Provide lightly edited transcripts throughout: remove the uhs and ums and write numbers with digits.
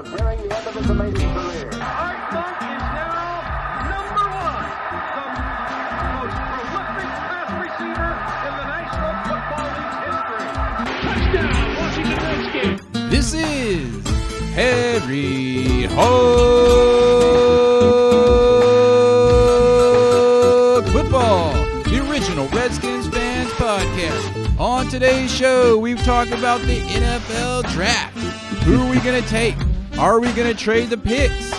nearing the end of his amazing career. Art Monk is now number one, the most prolific pass receiver in the National Football League's history. Touchdown, Washington Redskins. This is Harry Hog Football, the original Redskins fans podcast. On today's show, we've talked about the NFL draft. Who are we going to take? Are we going to trade the picks?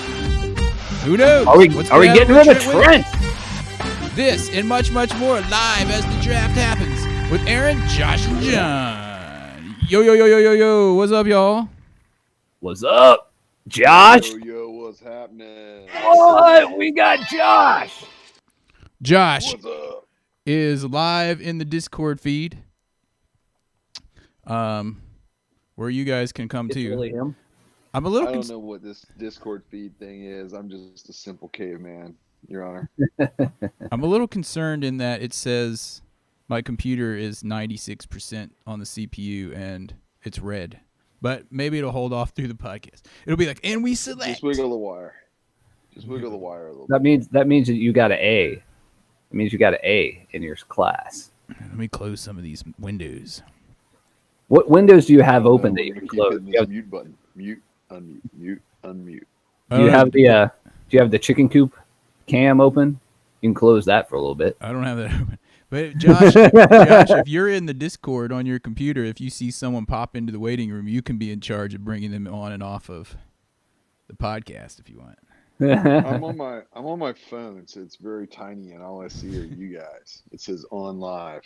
Who knows? Are we getting rid of Trent? This and much, much more live as the draft happens with Aaron, Josh, and John. Yo. What's up, y'all? What's up, Josh? Yo, what's happening? What? We got Josh. Josh What's up? is live in the Discord feed, where you guys can come It's to. really him. I'm a little. I don't know what this Discord feed thing is. I'm just a simple caveman, Your Honor. I'm a little concerned in that it says my computer is 96% on the CPU and it's red. But maybe it'll hold off through the podcast. It'll be like, and we select. Just wiggle the wire. Just wiggle the wire a little That bit. means that you got an A. It means you got an A in your class. Let me close some of these windows. What windows do you have open that We're you gonna can keep close? hitting this mute button. Mute, unmute, mute, unmute. Do you have the chicken coop cam open? You can close that for a little bit. I don't have that open. But Josh, if you're in the Discord on your computer, if you see someone pop into the waiting room, you can be in charge of bringing them on and off of the podcast if you want. I'm on my phone, so it's very tiny, and all I see are you guys. It says on live.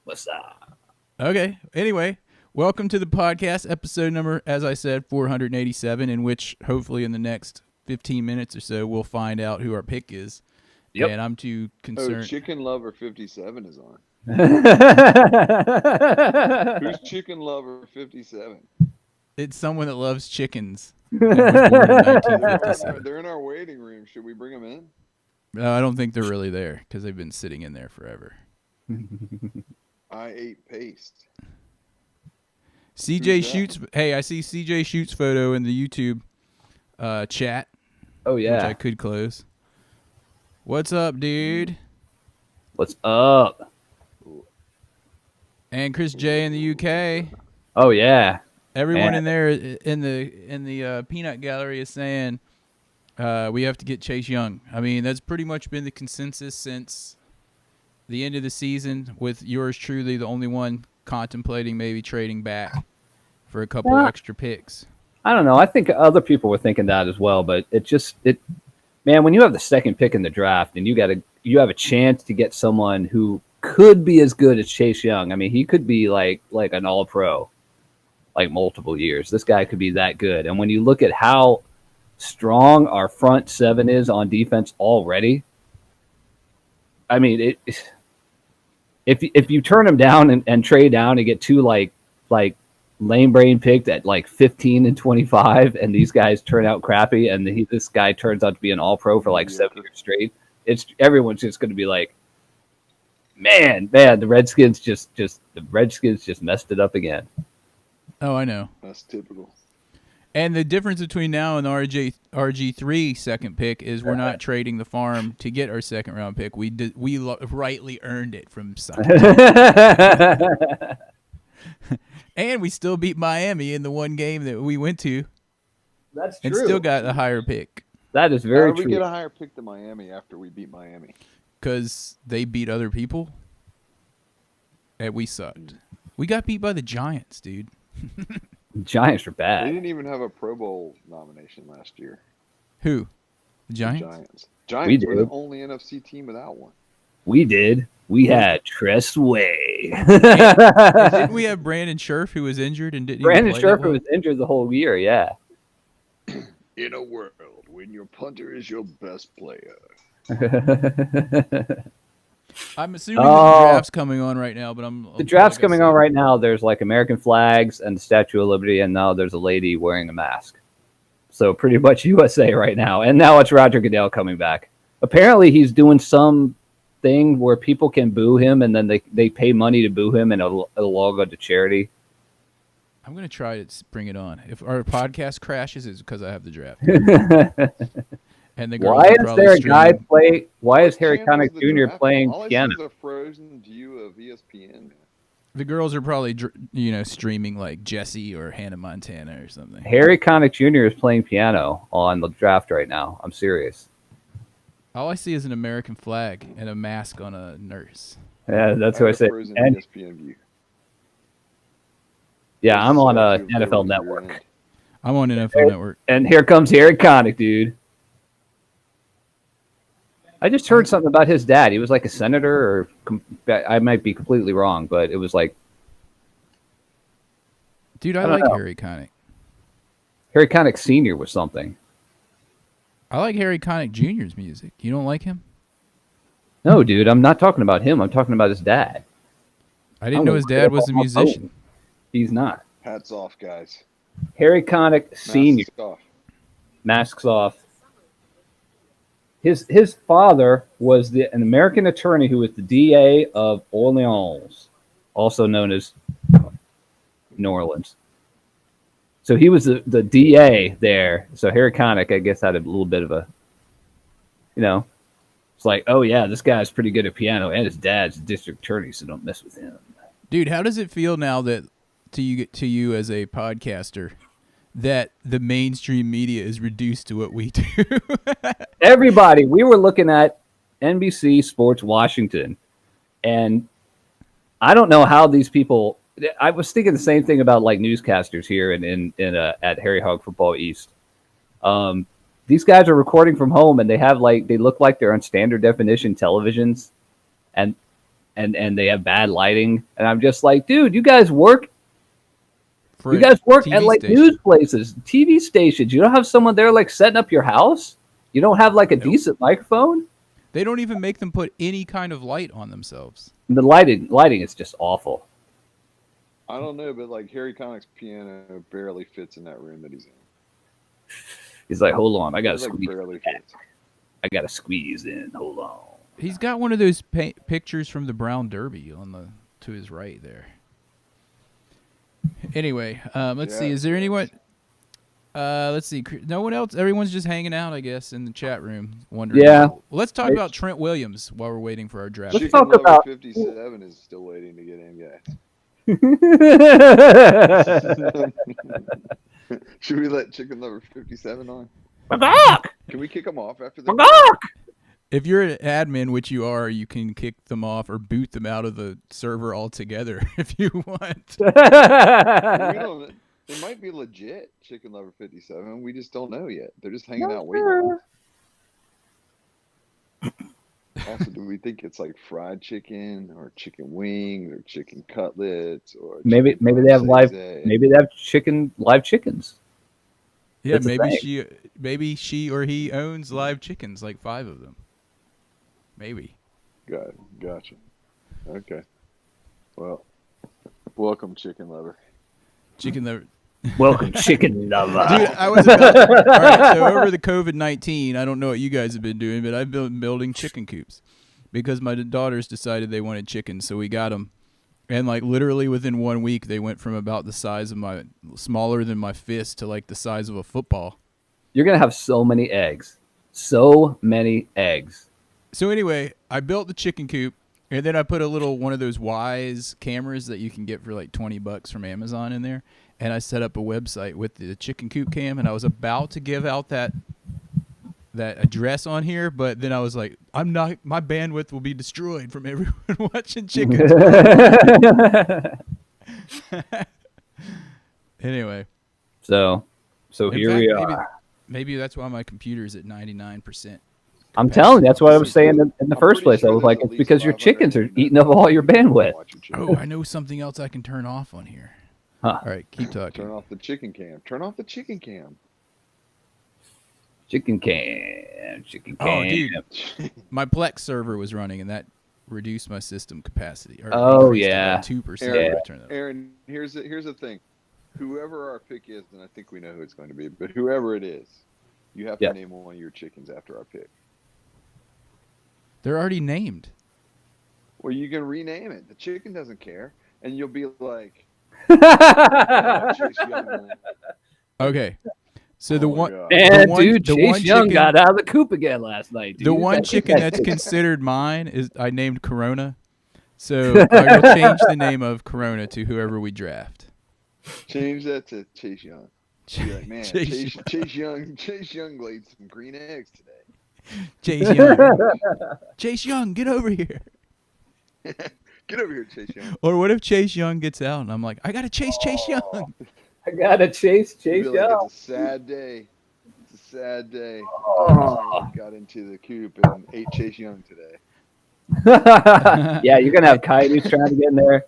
What's up? Okay. Anyway, welcome to the podcast, episode number, as I said, 487, in which hopefully in the next 15 minutes or so we'll find out who our pick is. Yep. And I'm too Oh, concerned. Chicken Lover 57 is on. Who's Chicken Lover 57? It's someone that loves chickens. And was born in 1957. They're in our waiting room. Should we bring them in? No, I don't think they're really there because they've been sitting in there forever. I ate paste. CJ Who's that? Shoots. Hey, I see CJ Shoots photo in the YouTube chat, Oh which I yeah. could close. What's up, dude? What's up? And Chris J in the UK. Oh yeah. Everyone And- in there in the peanut gallery is saying we have to get Chase Young. I mean, that's pretty much been the consensus since the end of the season, with yours truly the only one contemplating maybe trading back for a couple Yeah. extra picks. I don't know. I think other people were thinking that as well, but man, when you have the second pick in the draft and you have a chance to get someone who could be as good as Chase Young. I mean, he could be like an all-pro, like multiple years. This guy could be that good. And when you look at how strong our front seven is on defense already, I mean, if you turn him down and trade down and get two like lame brain picked at like 15 and 25, and these guys turn out crappy, and this guy turns out to be an all-pro for like 7 years straight, everyone's just going to be like, man, the Redskins just messed it up again. Oh, I know. That's typical. And the difference between now and the RG3 second pick is we're not trading the farm to get our second round pick. We rightly earned it from something. And we still beat Miami in the one game that we went to. That's and still got a higher pick That is How very did we true. get a higher pick than Miami after we beat Miami? because they beat other people. And we sucked. We got beat by the Giants, dude. Giants are They bad. didn't even have a Pro Bowl nomination last year. Who? The The Giants? Giants. Giants were the did. only NFC team without one. We did. We had Tress Way. And didn't we have Brandon Scherf who was injured and didn't Brandon even play that Scherfer well? was injured the whole year. Yeah. In a world when your punter is your best player. I'm assuming that the draft's coming on right now, but The draft's coming on right now. There's like American flags and the Statue of Liberty, and now there's a lady wearing a mask. So pretty much USA right now. And now it's Roger Goodell coming back. Apparently he's doing some thing where people can boo him, and then they pay money to boo him, and it'll all go to charity. I'm gonna try to bring it on. If our podcast crashes, it's because I have the draft. And the girls Why are is probably there a guy streaming. play? Why is What Harry channel is Connick the Jr. draft on? playing All I see piano? is a frozen view of ESPN. The girls are probably streaming like Jesse or Hannah Montana or something. Harry Connick Jr. is playing piano on the draft right now. I'm serious. All I see is an American flag and a mask on a nurse. Yeah, that's I what I have a said. frozen And ESPN view. yeah, I'm on a NFL Network. I'm on NFL Network. And here comes Harry Connick, dude. I just heard something about his dad. He was like a senator, or I might be completely wrong, but it was like, Dude, I don't like know. Harry Connick. Harry Connick Sr. was something. I like Harry Connick Jr.'s music. You don't like him? No, dude, I'm not talking about him. I'm talking about his dad. I didn't know his dad was a musician. He's not. Hats off, guys. Harry Connick Sr. Masks off. Masks off. His father was an American attorney who was the DA of Orleans, also known as New Orleans. So he was the DA there. So Harry Connick, I guess, had a little bit of a, it's like, oh yeah, this guy's pretty good at piano, and his dad's a district attorney, so don't mess with him. Dude, how does it feel now that to you as a podcaster that the mainstream media is reduced to what we do? Everybody, we were looking at NBC Sports Washington, and I don't know how these people. I was thinking the same thing about like newscasters here at Harry Hog Football East. These guys are recording from home, and they look like they're on standard definition televisions, and they have bad lighting, and I'm just like, dude, you guys work. For You guys work TV at like station. news places, TV stations. You don't have someone there like setting up your house. You don't have like a decent microphone. They don't even make them put any kind of light on themselves. The lighting is just awful. I don't know, but like Harry Connick's piano barely fits in that room that he's in. He's like, hold on, I gotta It like squeeze. barely fits. I gotta squeeze in. Hold on. He's got one of those pictures from the Brown Derby to his right there. Anyway, let's see. Is there anyone? Let's see. No one else. Everyone's just hanging out, I guess, in the chat room. Wondering. Yeah. Well, let's talk about Trent Williams while we're waiting for our draft. Let's Chicken talk Lover about- 57 is still waiting to get in, guys. Should we let Chicken Lover 57 on? Can we kick him off after that? If you're an admin, which you are, you can kick them off or boot them out of the server altogether if you want. We don't, it might be legit, Chicken Lover 57. We just don't know yet. They're just hanging out waiting on us. Also, do we think it's like fried chicken or chicken wings or chicken cutlets or maybe chicken they have pancake? maybe they have live chickens. Yeah, That's the maybe she or he owns live chickens, like 5 of them. Maybe. Gotcha. Okay. Well, welcome, Chicken Lover. Chicken Lover. Welcome, Chicken Lover. Dude, I was about all right, so over the COVID-19, I don't know what you guys have been doing, but I've been building chicken coops because my daughters decided they wanted chickens, so we got them. And like literally within 1 week, they went from about the size of smaller than my fist to like the size of a football. You're gonna have so many eggs. So many eggs. So anyway, I built the chicken coop, and then I put a little one of those Wise cameras that you can get for like $20 from Amazon in there, and I set up a website with the chicken coop cam, and I was about to give out that address on here, but then I was like, my bandwidth will be destroyed from everyone watching chickens. Anyway. So In here fact, we are. Maybe that's why my computer's at 99%. I'm telling you, that's what I was saying in the first place. I was like, it's because your chickens are eating up all your bandwidth. Oh, I know something else I can turn off on here. Huh. All right, keep talking. Turn off the chicken cam. Turn off the chicken cam. Chicken can. Oh, dude. My Plex server was running, and that reduced my system capacity. Or Oh, increased it by yeah. 2%. Aaron, here's the thing. Whoever our pick is, and I think we know who it's going to be, but whoever it is, you have to name one of your chickens after our pick. They're already named. Well, you can rename it. The chicken doesn't care, and you'll be like, Chase Young. Okay. So the Oh my one, God. And one- dude, the Chase one Young chicken- got out of the coop again last night. Dude. the one That- chicken that's considered mine is I named Corona. So I will change the name of Corona to whoever we draft. Change that to Chase Young. Be like, man, Chase Chase Young laid some green eggs today. Chase Young. Chase Young, get over here. Get over here, Chase Young. Or what if Chase Young gets out and I'm like, I gotta chase Chase Young. I gotta chase It'd be like, Young. it's a sad day. It's a sad day. Oh. Got into the coop and ate Chase Young today. Yeah, you're gonna have coyotes trying to get in there.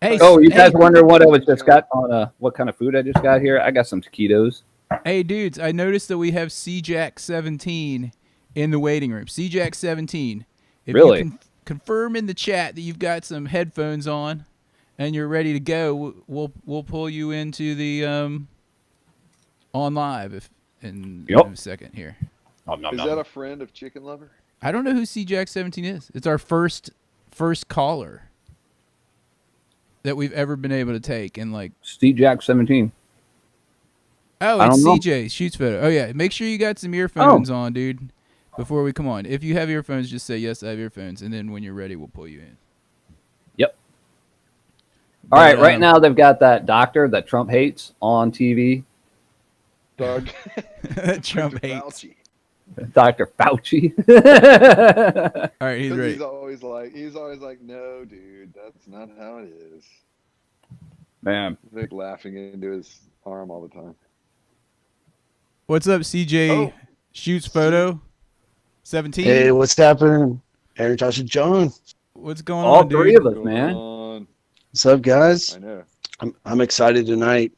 Hey, Oh, you hey, guys wonder what I was just got on? What kind of food I just got here? I got some taquitos. Hey, dudes, I noticed that we have CJack 17 in the waiting room. CJack 17. If Really? you can confirm in the chat that you've got some headphones on and you're ready to go, we'll pull you into the on live in a second here. Is that a friend of Chicken Lover? I don't know who CJack 17 is. It's our first caller that we've ever been able to take, and like Steve Jack 17. oh, I it's don't know. CJ shoots photo. Oh yeah, make sure you got some earphones on, dude, before we come on. If you have earphones, just say yes, I have earphones, and then when you're ready, we'll pull you in. Yep. All right, right now they've got that doctor that Trump hates on TV, Doug. Trump Dr. hates. Fauci. Dr. Fauci. All right, he's 'Cause ready. He's always like, no, dude, that's not how it is. Man, He's like laughing into his arm all the time. What's up, CJ? Oh. Shoots photo. 17. Hey, what's happening? Aaron, Josh, and John. What's going all on, dude? three of us, Going man. on. What's up, guys? I know. I'm excited tonight.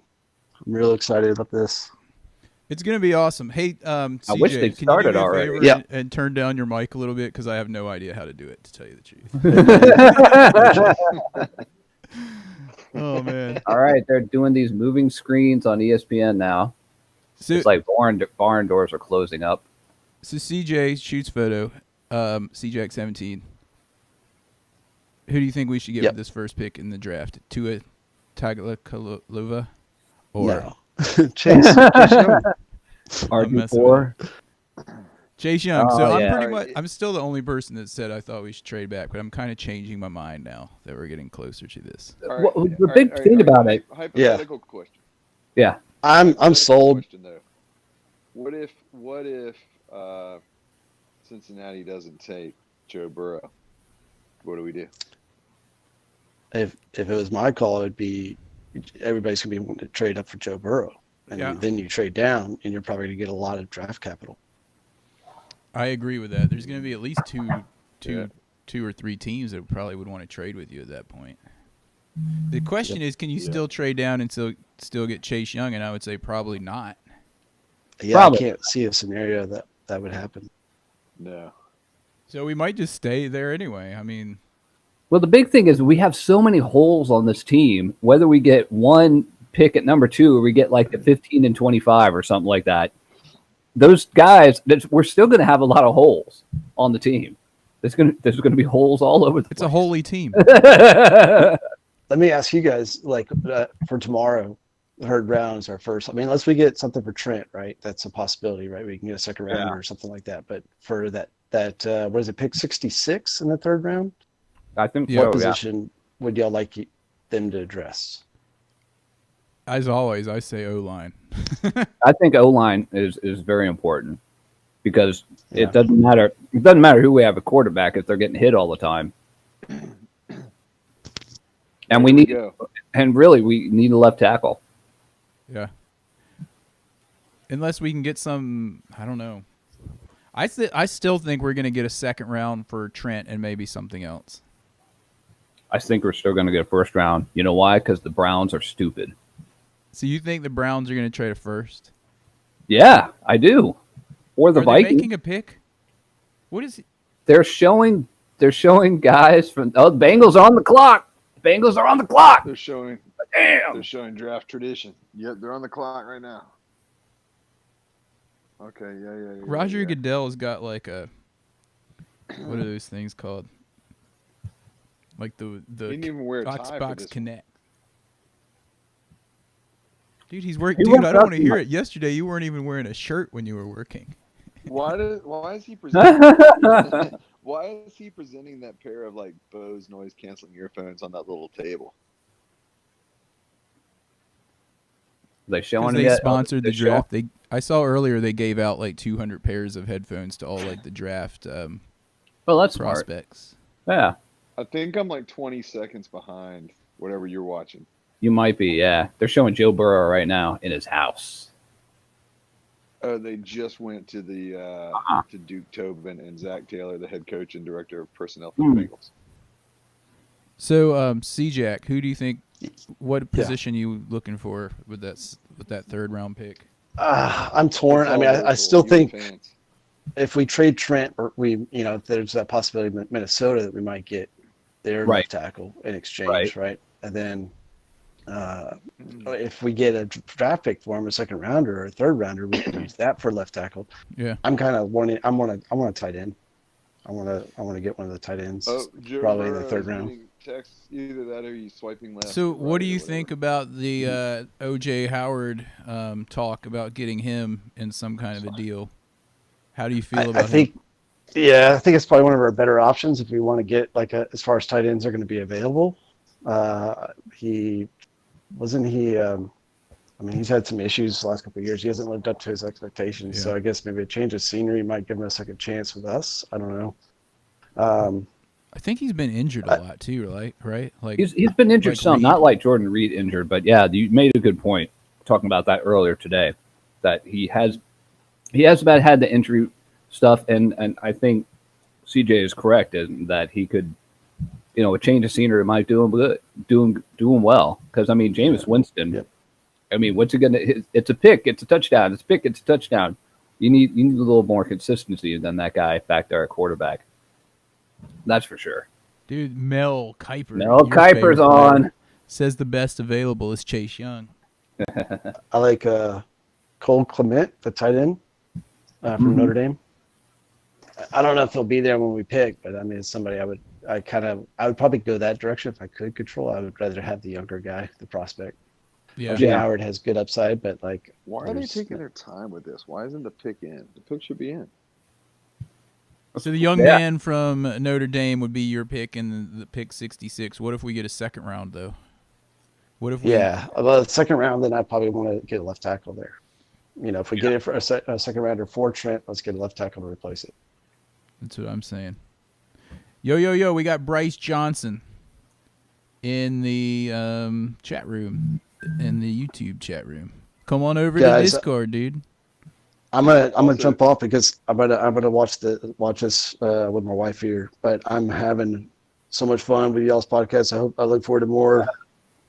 I'm real excited about this. It's gonna be awesome. Hey, CJ, I wish they'd can started you do me a already. favor Yeah. and turn down your mic a little bit because I have no idea how to do it. To tell you the truth. Oh man. All right, they're doing these moving screens on ESPN now. So, It's like barn doors are closing up. so CJ shoots photo. CJack 17. Who do you think we should get Yep. with this first pick in the draft? Tua Tagovailoa or No. Chase Young. RG4. Chase Young? Oh, So I'm yeah. pretty much. I'm still the only person that said I thought we should trade back, but I'm kind of changing my mind now that we're getting closer to this. All Well, the big thing about it- Hypothetical question. Yeah. I'm Hypothetical sold. Question, though. What if Cincinnati doesn't take Joe Burrow? What do we do? If it was my call, it'd be everybody's gonna be wanting to trade up for Joe Burrow, and Yeah. then you trade down, and you're probably gonna get a lot of draft capital. I agree with that. There's going to be at least two Yeah. or three teams that probably would want to trade with you at that point. The question is, can you still trade down and still get Chase Young? And I would say probably not. Yeah, Probably. I can't see a scenario that would happen. No. So we might just stay there anyway. I mean, Well, the big thing is we have so many holes on this team. Whether we get one pick at number 2 or we get like the 15 and 25 or something like that, those guys, we're still going to have a lot of holes on the team. There's going to be holes all over the it's a holy team. place. Let me ask you guys, like for tomorrow, the third round is our first. I mean, unless we get something for Trent, right? That's a possibility, right? We can get a second rounder or something like that. But for that what is it, pick 66 in the third round? I think Yeah. What so, position would y'all like them to address? As always, I say O-line. I think O-line is very important because Yeah. it doesn't matter. It doesn't matter who we have a quarterback if they're getting hit all the time. And we There need, go. and really, we need a left tackle. Yeah. Unless we can get some, I don't know. I still think we're going to get a second round for Trent and maybe something else. I think we're still going to get a first round. You know why? Because the Browns are stupid. So you think the Browns are going to trade a first? Yeah, I do. Or the Are they Vikings. making a pick? What is it? They're showing guys from. Oh, the Bengals are on the clock. The Bengals are on the clock. They're showing Damn. draft tradition. Yep, they're on the clock right now. Okay, yeah. Roger yeah. Goodell's got like a, what are those things called? Like He didn't even wear a tie for Xbox this. Connect. Dude, he's working. Dude, I don't want to hear it. Yesterday, you weren't even wearing a shirt when you were working. Why is he presenting? Why is he presenting that pair of like Bose noise canceling earphones on that little table? They showing Because they it? sponsored the They're showing- draft. I saw earlier they gave out like 200 pairs of headphones to all like the draft Well, that's smart. prospects. Yeah, I think I'm like 20 seconds behind whatever you're watching. you might be. Yeah, they're showing Joe Burrow right now in his house. They just went to the to Duke Tobin and Zach Taylor, the head coach and director of personnel for the Bengals. So, C-Jack, who do you think? What position you looking for with that third round pick? I'm torn. I mean, I still think if we trade Trent, or there's that possibility in Minnesota that we might get their left tackle in exchange, right? And then if we get a draft pick for him, a second rounder or a third rounder, we can use that for left tackle. Yeah, I'm kind of wanting. I want a tight end. I want to get one of the tight ends, probably in the third round. Text, either that or you swiping left. So, what do you think about the O.J. Howard talk about getting him in some kind of a deal? How do you feel about him? I think it's probably one of our better options if we want to get as far as tight ends are going to be available. He's had some issues the last couple of years. He hasn't lived up to his expectations. So I guess maybe a change of scenery might give him a second chance with us. I don't know. I think he's been injured a lot too, right? Like he's been injured like some, Reed. not like Jordan Reed injured, but yeah, you made a good point talking about that earlier today. That he has about had the injury stuff, and I think CJ is correct in that he could, a change of scenery might do him good, doing well. Because I mean, Jameis Winston. Yep. I mean, what's it gonna? It's a pick, it's a touchdown. It's a pick, it's a touchdown. You need a little more consistency than that guy back there at quarterback. That's for sure. Dude, Mel Kiper. Mel your Kiper's favorite on. player, says the best available is Chase Young. I like Cole Clement, the tight end from Notre Dame. I don't know if he'll be there when we pick, but I mean, it's somebody I would probably go that direction if I could control. I would rather have the younger guy, the prospect. Yeah. O.J. Howard has good upside, but why are they taking their time with this? Why isn't the pick in? The pick should be in. So the young man from Notre Dame would be your pick in the pick 66. What if we get a second round though? What if we? Yeah, well, the second round, then I probably want to get a left tackle there. If we get it for a second rounder for Trent, let's get a left tackle to replace it. That's what I'm saying. Yo, we got Bryce Johnson in the chat room, in the YouTube chat room. Come on over to Discord, dude. I'm gonna jump off because I'm gonna watch this with my wife here. But I'm having so much fun with y'all's podcast. I look forward to more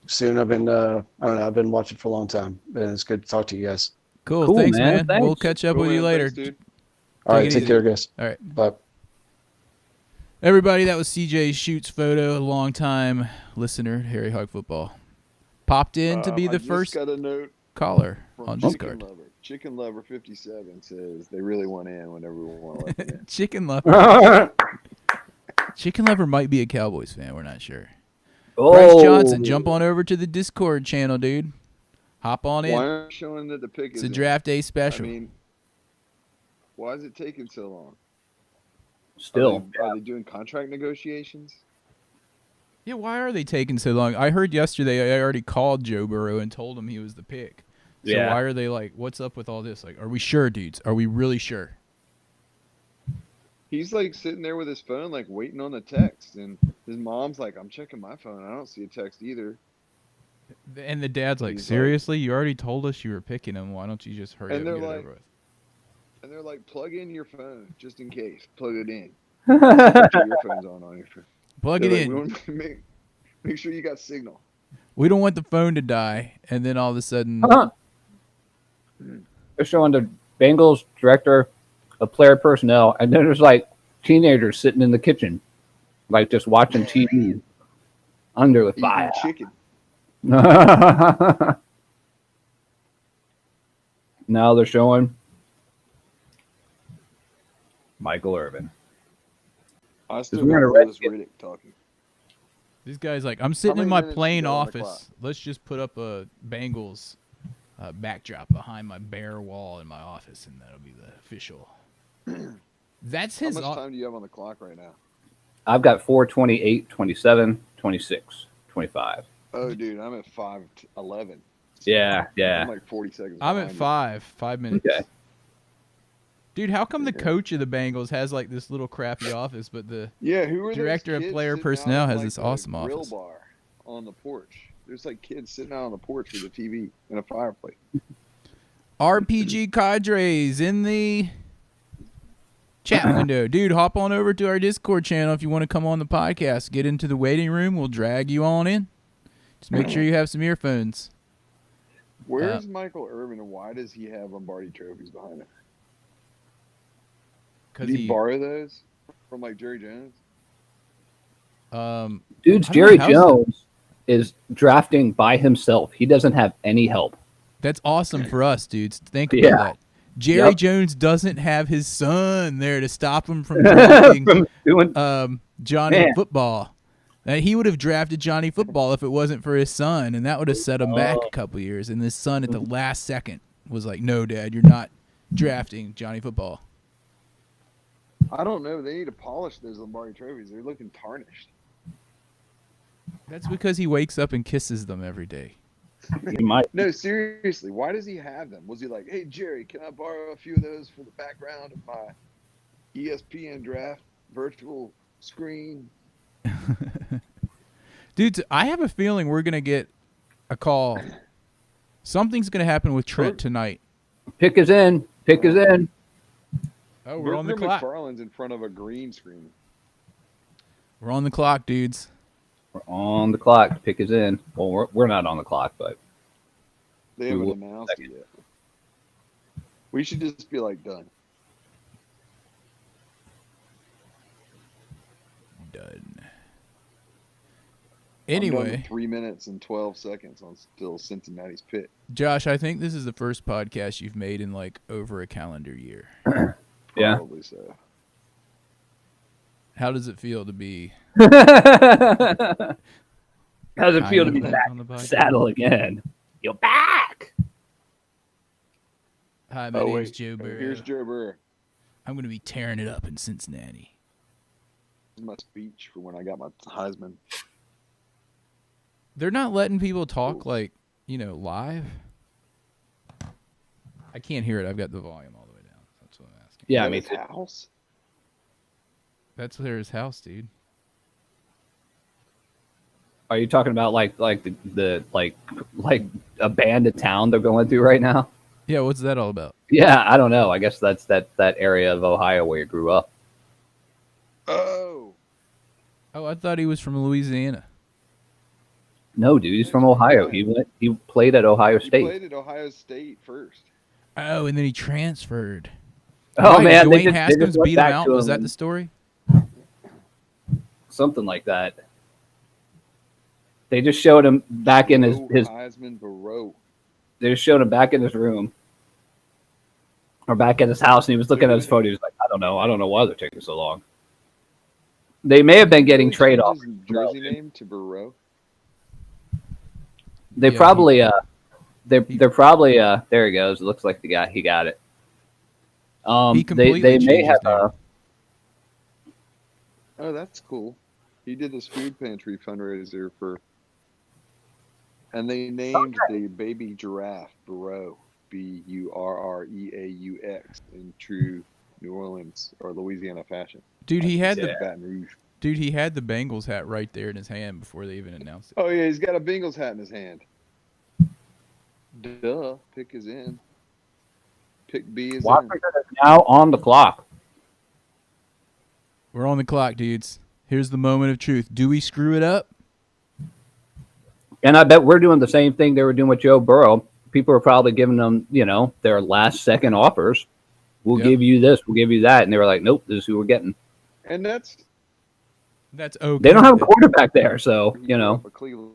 soon. I've been I've been watching for a long time, and it's good to talk to you guys. Cool, thanks, man. Thanks. We'll catch up with you later. Thanks, dude. All right, take care, guys. All right, bye. Everybody, that was CJ Shoots photo, a long-time listener, Harry Hog Football. Popped in to be the first got a note caller from on Discord. Chicken Lover 57 says they really want in whenever we want to let them in. Chicken Lover. Chicken Lover might be a Cowboys fan. We're not sure. Bryce Johnson, jump on over to the Discord channel, dude. Hop on in. Why aren't you showing that the pick It's is a draft day special. I mean, why is it taking so long? Still, are they doing contract negotiations? Yeah, why are they taking so long? I heard yesterday I already called Joe Burrow and told him he was the pick. So why are they like, what's up with all this? Like, are we sure, dudes? Are we really sure? He's like sitting there with his phone, like waiting on the text. And his mom's like, I'm checking my phone. I don't see a text either. And the dad's like, He's seriously? You already told us you were picking him. Why don't you just hurry up and get it over with? And they're like, plug in your phone just in case. Plug it in. Put your earphones on your phone. Plug it in. We want to make sure you got signal. We don't want the phone to die. And then all of a sudden. They're showing the Bengals director of player personnel, and then there's like teenagers sitting in the kitchen, like just watching TV under the fire. Chicken. Now they're showing Michael Irvin. I still we're got gonna Louis Riddick talking. This guy's like, I'm sitting in many my minutes plain you got on the office. clock? Let's just put up a Bengals backdrop behind my bare wall in my office, and that'll be the official. That's How his. much time do you have on the clock right now? I've got 4, 28, 27, 26, 25. Oh, dude, I'm at 5:11. Yeah, yeah. I'm like 40 seconds. I'm at behind 5 minutes. Okay. Dude, how come the coach of the Bengals has like this little crappy office, but the you. Yeah, who are those director of kids player sitting personnel out in, has like, this the awesome grill office? bar on the porch. There's like kids sitting out on the porch with a TV and a fireplace. RPG Cadres in the chat window. Dude, hop on over to our Discord channel if you want to come on the podcast. Get into the waiting room. We'll drag you on in. Just make sure you have some earphones. Where's Michael Irvin and why does he have Lombardi trophies behind him? Did he borrow those from like Jerry Jones? Dude's I don't Jerry know, how's Jones is drafting by himself. He doesn't have any help. That's awesome for us, dudes. Think about Yeah. that. Jerry Yep. Jones doesn't have his son there to stop him from drafting From doing, Johnny Man. Football. He would have drafted Johnny Football if it wasn't for his son, and that would have set him back a couple years. And his son at the last second was like, "No, Dad, you're not drafting Johnny Football." I don't know. They need to polish those Lombardi trophies. They're looking tarnished. That's because he wakes up and kisses them every day. he might. No, seriously. Why does he have them? Was he like, hey, Jerry, can I borrow a few of those for the background of my ESPN draft virtual screen? Dude, I have a feeling we're going to get a call. Something's going to happen with Trent tonight. Pick is in. Pick is in. Oh, we're on the clock. McFarland's in front of a green screen. We're on the clock, dudes. We're on the clock. Pick is in. Well, we're not on the clock, but They haven't announced it yet. We should just be like done. Done. I'm done Anyway, with 3 minutes and 12 seconds on still Cincinnati's pit. Josh, I think this is the first podcast you've made in like over a calendar year. Yeah. Probably so. How does it feel to be? how does it feel to be Kind of back on the in the podcast? saddle again? You're back. Hi, my name's Joe Burrow. Here's Joe Burrow. I'm going to be tearing it up in Cincinnati. This is my speech for when I got my Heisman. They're not letting people talk like, live. I can't hear it. I've got the volume all the way down. That's what I'm asking. Yeah, I At mean, his house. That's his house, dude. are you talking about like the abandoned town they're going through right now? Yeah, what's that all about? Yeah, I don't know. I guess that's that area of Ohio where you grew up. Oh. Oh, I thought he was from Louisiana. No, dude, he's from Ohio. He played at Ohio He State. played at Ohio State first. Oh, and then he transferred. Oh Right, man, Dwayne they Haskins just went beat him back out. to Was him that and the story? something like that. They just showed him back in his Heisman Barrow. they just showed him back in his room or back at his house, and he was looking at his photo. He was like, I don't know why they're taking so long. They may have been getting trade offers. His jersey name to Barrow. They Yeah, probably they're probably there he goes. It looks like he got it. He completely They may changed have his name. Oh, that's cool. He did this food pantry fundraiser for, and they named the baby giraffe Burrow, Burreaux, in true New Orleans or Louisiana fashion. Dude, he had Baton Rouge. the Bengals hat right there in his hand before they even announced it. Oh yeah, he's got a Bengals hat in his hand. Duh. Pick is in. Pick B is in. Washington is now on the clock. We're on the clock, dudes. Here's the moment of truth. Do we screw it up? And I bet we're doing the same thing they were doing with Joe Burrow. People are probably giving them, their last second offers. We'll give you this, we'll give you that. And they were like, nope, this is who we're getting. And that's okay. They don't have a quarterback there, so, Cleveland.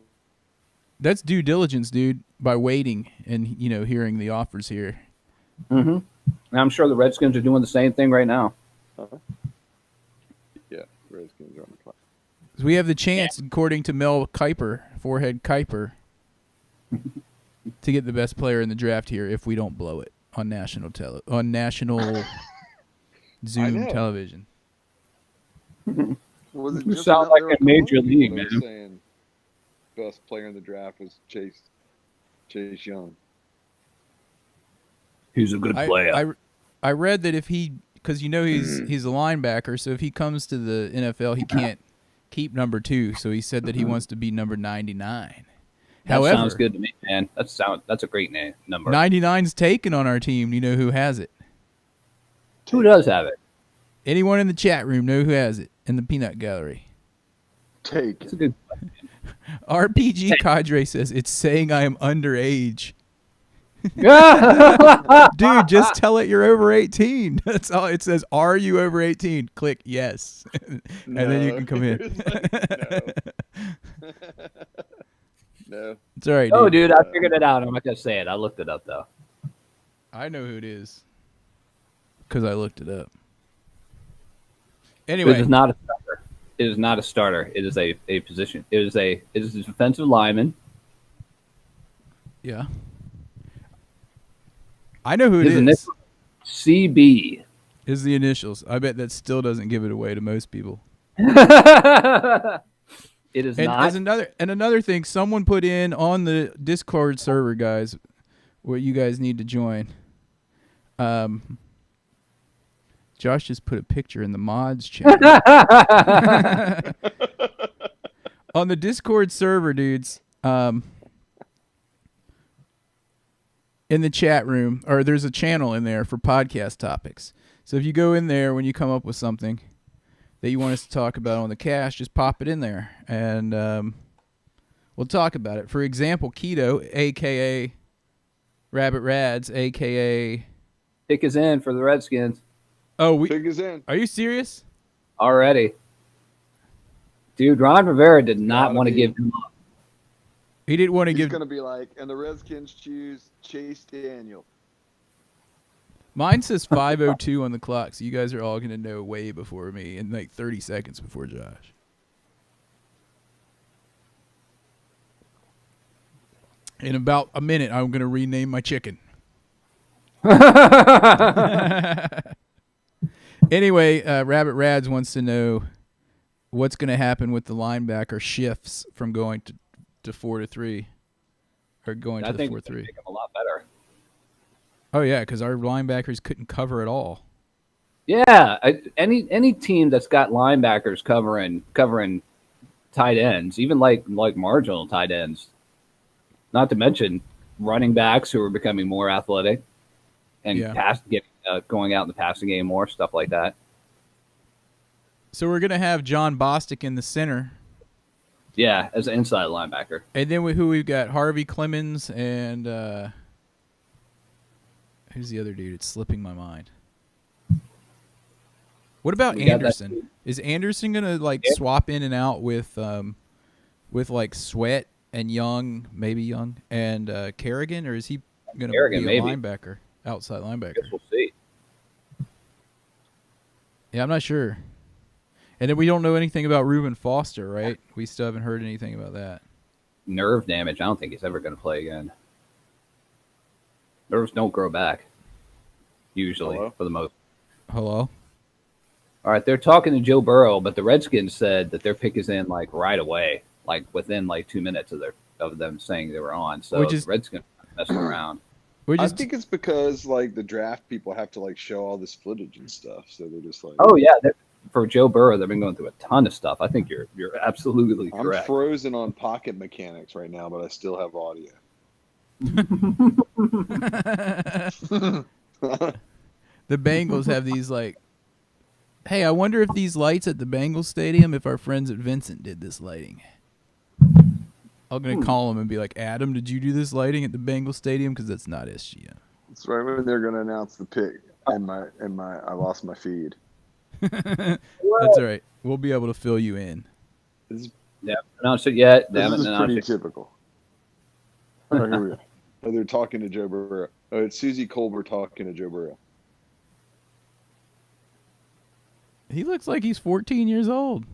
That's due diligence, dude, by waiting and, hearing the offers here. Mm-hmm. And I'm sure the Redskins are doing the same thing right now. Yeah, Redskins are on the clock. We have the chance, according to Mel Kiper, Forehead Kiper, to get the best player in the draft here if we don't blow it on national Zoom know. television. Was it You just sound enough- like there were a couple major other people league, that were man. saying best player in the draft was Chase Young. He's a good player. I read that if he, because he's a linebacker, so if he comes to the NFL, he can't keep number 2. So he said that he wants to be number 99. That However, sounds good to me, man. That's a great number. 99's taken on our team. You know who has it? Who does have it? Anyone in the chat room know who has it in the peanut gallery? Take That's it. a good. RPG Cadre says it's saying I am underage. Yeah. Dude, just tell it you're over 18. That's all it says. Are you over 18? Click yes, and then you can come in. No. It's all right, Oh, dude. dude, I figured it out. I'm not gonna say it. I looked it up though. I know who it is because I looked it up. Anyway, It is not a starter. It is not a starter. It is a position. It is a defensive lineman. yeah, I know who it His is. initials, CB. Is the initials. I bet that still doesn't give it away to most people. It is And not. as another thing, someone put in on the Discord server, guys, what you guys need to join. Josh just put a picture in the mods chat. On the Discord server, dudes, in the chat room, or there's a channel in there for podcast topics. So if you go in there when you come up with something that you want us to talk about on the cast, just pop it in there, and we'll talk about it. For example, Keto, a.k.a. Rabbit Rads, a.k.a. Pick is in for the Redskins Oh, Pig is in. are you serious? already. Dude, Ron Rivera did not Gotta want to be. give him up. He didn't want to He's give... gonna be like, and the Redskins choose Chase Daniel. Mine says 5:02 on the clock, so you guys are all going to know way before me, in like 30 seconds before Josh. In about a minute, I'm going to rename my chicken. Anyway, Rabbit Rads wants to know what's going to happen with the linebacker shifts from going to 4-3, or going I to the think 4-3. it's gonna make him a lot better. Oh yeah, because our linebackers couldn't cover at all. Yeah, any team that's got linebackers covering tight ends, even like marginal tight ends, not to mention running backs who are becoming more athletic and going out in the passing game more, stuff like that. So we're gonna have John Bostic in the center, Yeah, as an inside linebacker. and then who we've got Harvey Clemens and who's the other dude? It's slipping my mind. What about We got that Anderson? dude. Is Anderson gonna like swap in and out with like Sweat and Young, maybe Young and Kerrigan, or is he gonna Kerrigan, be a maybe. linebacker, outside linebacker? Guess we'll see. Yeah, I'm not sure. And then we don't know anything about Reuben Foster, right? We still haven't heard anything about that. Nerve damage. I don't think he's ever going to play again. Nerves don't grow back, usually, Hello? for the most. Hello? All right, they're talking to Joe Burrow, but the Redskins said that their pick is in like right away, like within like 2 minutes of them saying they were on. So Which is- the Redskins are messing around. We I just think it's because like the draft people have to like show all this footage and stuff, so they're just like, Oh yeah, for Joe Burrow, they've been going through a ton of stuff. I think you're absolutely I'm correct. frozen on pocket mechanics right now, but I still have audio. the Bengals have these like, hey, I wonder if these lights at the Bengals stadium, if our friends at Vincent did this lighting. I'm gonna call them and be like, Adam, did you do this lighting at the Bengals stadium? Because that's not SGM. It's right when they're gonna announce the pick, and I lost my feed. That's all right. We'll be able to fill you in. This, Yeah, announced it yet? this Damn it, is announced pretty it. typical. Oh, here we go. Oh, they're talking to Joe Burrow. Oh, it's Susie Colbert talking to Joe Burrow. He looks like he's 14 years old.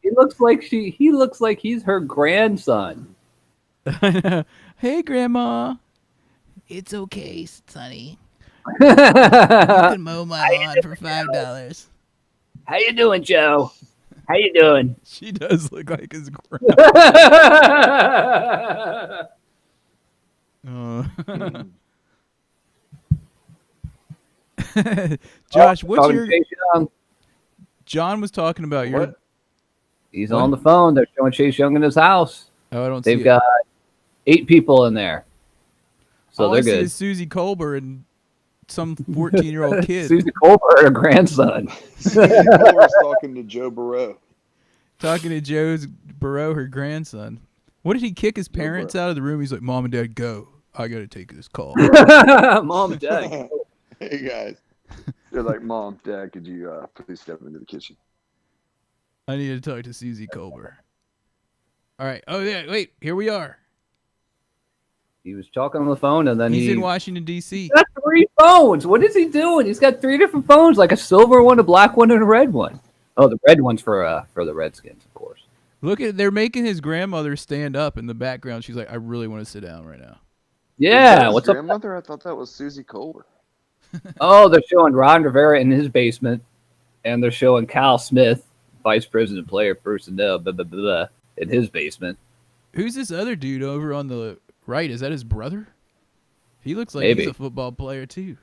He looks like he looks like he's her grandson. Hey, Grandma. It's okay, sonny. You How can mow my lawn for $5. you doing, Joe? How you doing? She does look like his grandma. Josh, what's your? John was talking about your. He's What? on the phone. They're showing Chase Young in his house. Oh, I don't see They've it. got 8 people in there, so All they're I see good. is Susie Colbert and some 14-year-old kid Susie Colbert, her grandson. Colbert's talking to Joe Burrow. talking to Joe's Burrow, her grandson. What did he kick his parents Burrow. out of the room? He's like, "Mom and Dad, go. I gotta take this call." Mom and Dad. Hey guys, they're like, Mom, Dad, could you please step into the kitchen? I need to talk to Susie Colbert. All right. Oh yeah. Wait. Here we are. He was talking on the phone, and then He's he in Washington D.C. got 3 phones. What is he doing? He's got 3 different phones, like a silver one, a black one, and a red one. Oh, the red one's for the Redskins, of course. Look at they're making his grandmother stand up in the background. She's like, "I really want to sit down right now." Is that Yeah, his what's up? grandmother? I thought that was Susie Colbert. Oh, they're showing Ron Rivera in his basement, and they're showing Kyle Smith, vice president, player personnel, blah, blah, blah, blah, in his basement. Who's this other dude over on the right? Is that his brother? He looks like Maybe. he's a football player too.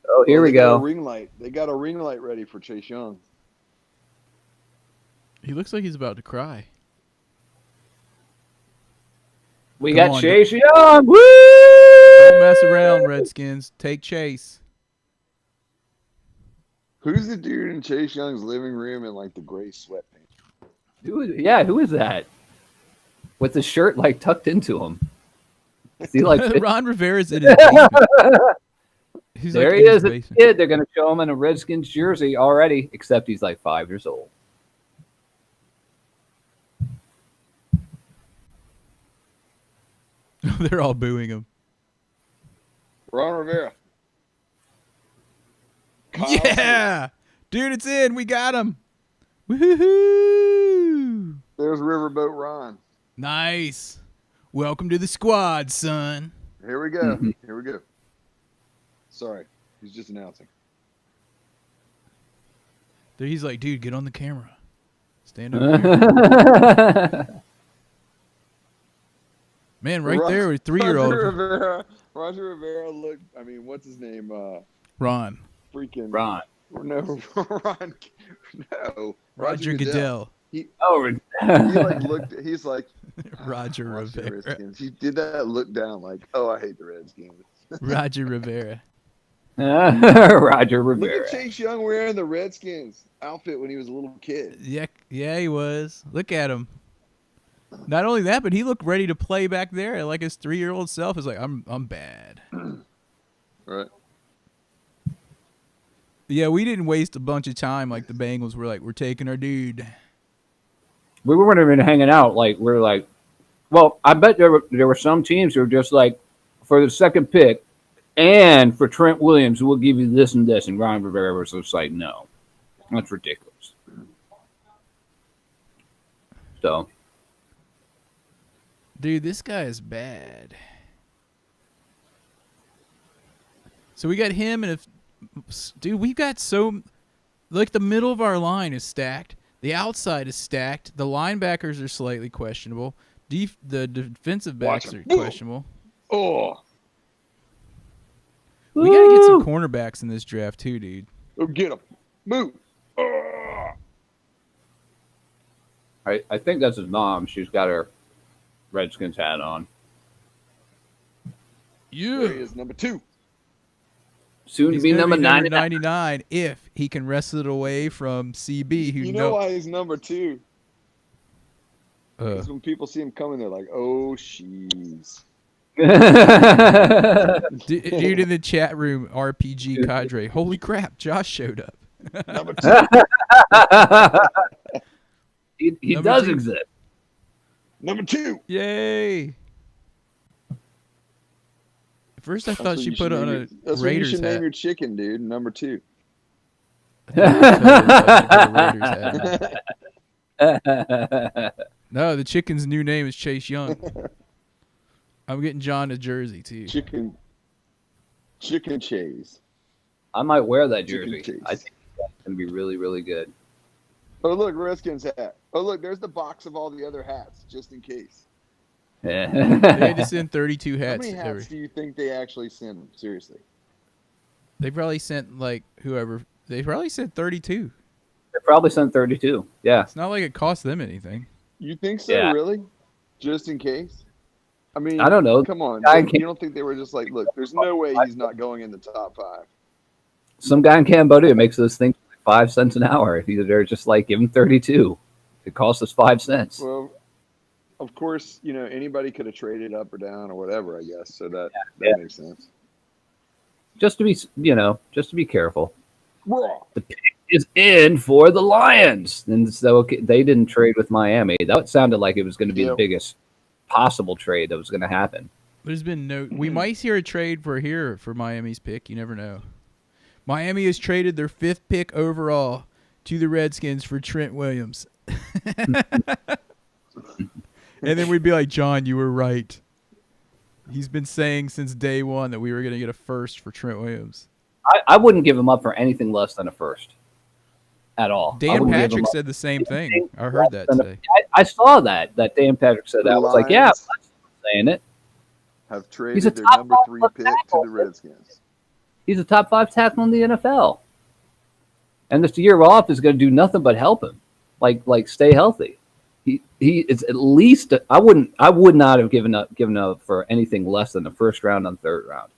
Oh, here we They got a go. ring light. They got a ring light ready for Chase Young. He looks like he's about to cry. We Come got on, Chase Young. Woo! Don't mess around, Redskins. Take Chase. Who's the dude in Chase Young's living room in like the gray sweatpants? Who is that? With the shirt like tucked into him. Is he like Ron Rivera's in his basement. He's there like he in his is, a basement. kid. They're going to show him in a Redskins jersey already, except he's like 5 years old. They're all booing him. Ron Rivera. Kyle Smith. Yeah, dude, it's in. We got him. Woohoo! There's Riverboat Ron. Nice. Welcome to the squad, son. Here we go. Here we go. Sorry, he's just announcing. There he's like, dude, get on the camera. Stand up here. Man, right there with 3-year-old Roger Rivera looked. I mean, what's his name? Ron. Freaking Ron. No, Ron. No, Roger Goodell. Oh, He like looked. He's like Roger "Watch the Rivera. Redskins." He did that look down like, oh, I hate the Redskins. Roger Rivera. Roger Look Rivera. at Chase Young wearing the Redskins outfit when he was a little kid. Yeah, he was. Look at him. Not only that, but he looked ready to play back there. Like his 3-year-old self is like, I'm bad. Right. Yeah, we didn't waste a bunch of time like the Bengals were like, we're taking our dude. We weren't even hanging out. Like we're like, well, I bet there were some teams who were just like, for the second pick, and for Trent Williams, we'll give you this and this. And Ron Rivera was just like, no, that's ridiculous. So, Dude, this guy is bad. So we got him and dude, we've got like the middle of our line is stacked. The outside is stacked. The linebackers are slightly questionable. The defensive backs are questionable. Oh, We got to get some cornerbacks in this draft too, dude. go get him. Move. I think that's his mom. She's got her Redskins hat on. There he Yeah. is, number 2. Soon to He's be gonna number be 99. if he can wrestle it away from CB, who You know why he's number 2? Uh, Because when people see him coming, they're like, "Oh, she's." dude in the chat room, RPG Cadre. Holy crap, Josh showed up. Number 2. he Number does 2. exist. Number 2. Yay! At first, I thought That's what she you put should on name a your- That's what you Raiders should hat. name your chicken, dude. Number 2. No, the chicken's new name is Chase Young. I'm getting John a jersey too. Chicken Chase. I might wear that Chicken jersey. Chase. I think that's going to be really, really good. Oh, look, Redskins hat. Oh, look, there's the box of all the other hats, just in case. They had to send 32 How hats. many hats do you think they actually send them? Seriously. They probably sent like whoever. They probably sent 32. They probably sent 32. Yeah. It's not like it cost them anything. You think so, Yeah. really? Just in case? I mean, I don't know. Come on. Guy You can't- don't think they were just like, look, there's no way he's not going in the top 5. Some guy in Cambodia makes those things 5 cents an hour. They're just like, give him 32. It costs us 5 cents. Well, of course, anybody could have traded up or down or whatever, I guess. So that makes sense. Just to be, just to be careful. Raw. The pick is in for the Lions. And so they didn't trade with Miami. That sounded like it was going to be the biggest possible trade that was going to happen. There's been no. We might hear a trade for Miami's pick. You never know. Miami has traded their 5th pick overall to the Redskins for Trent Williams. And then we'd be like, John, you were right. He's been saying since day one that we were going to get a first for Trent Williams. I wouldn't give him up for anything less than a first at all. I Dan wouldn't give him Patrick up said the same thing. anything I heard less that than a- today. I saw that Dan Patrick said that. I was like, yeah, I'm Lions saying it. Have He's a traded their top number 3 five pick to tackle. the Redskins. He's a top 5 tackle in the NFL. And this year off is going to do nothing but help him. Like stay healthy. He is at least I would not have given up for anything less than the first round and 3rd round.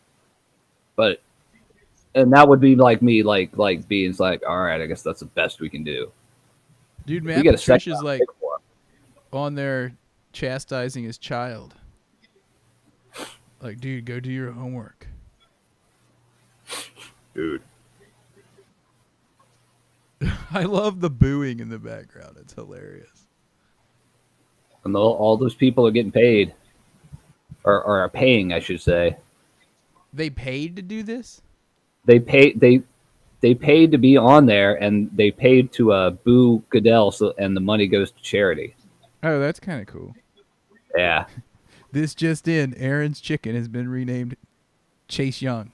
And that would be like me like being like, all right, I guess that's the best we can do. Dude, We Matt get a second Patricia's round like pick for him. on there chastising his child. Like, dude, go do your homework. Dude. I love the booing in the background. It's hilarious. And all those people are getting paid. Or are paying, I should say. They paid to do this? They paid to be on there, and they paid to boo Goodell, and the money goes to charity. Oh, that's kind of cool. Yeah. This just in, Aaron's chicken has been renamed Chase Young.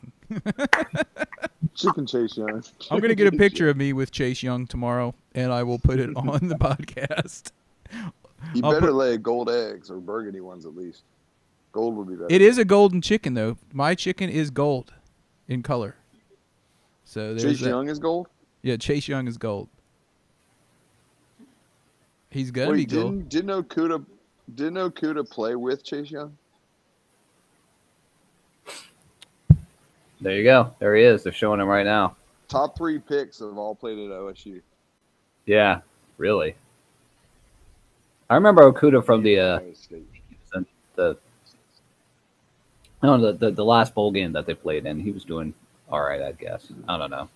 Chicken Chase Young. I'm going to get a picture of me with Chase Young tomorrow, and I will put it on the podcast. You I'll better put- lay gold eggs or burgundy ones at least. Gold would be better. It is a golden chicken, though. My chicken is gold in color. So there's Chase that. Young is gold? Yeah, Chase Young is gold. He's going to be Wait, gold. didn't Okuda play with Chase Young? There you go. There he is. They're showing him right now. Top 3 picks have all played at OSU. Yeah, really. I remember Okuda from the Ohio State. the last bowl game that they played in. He was doing all right, I guess. I don't know.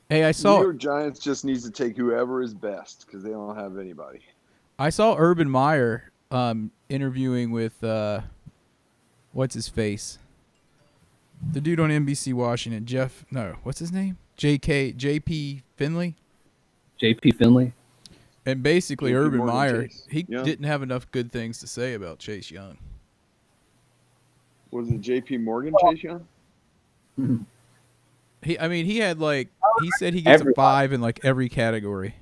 Hey, I New saw York Giants just needs to take whoever is best because they don't have anybody. Urban Meyer interviewing with what's his face? The dude on NBC Washington, what's his name? JP Finley. JP Finley. And basically JP Urban Morgan Meyer, Chase. he Yeah. didn't have enough good things to say about Chase Young. Was it J.P. Morgan Chase Young? He had he said he gets Everybody. a 5 in like every category.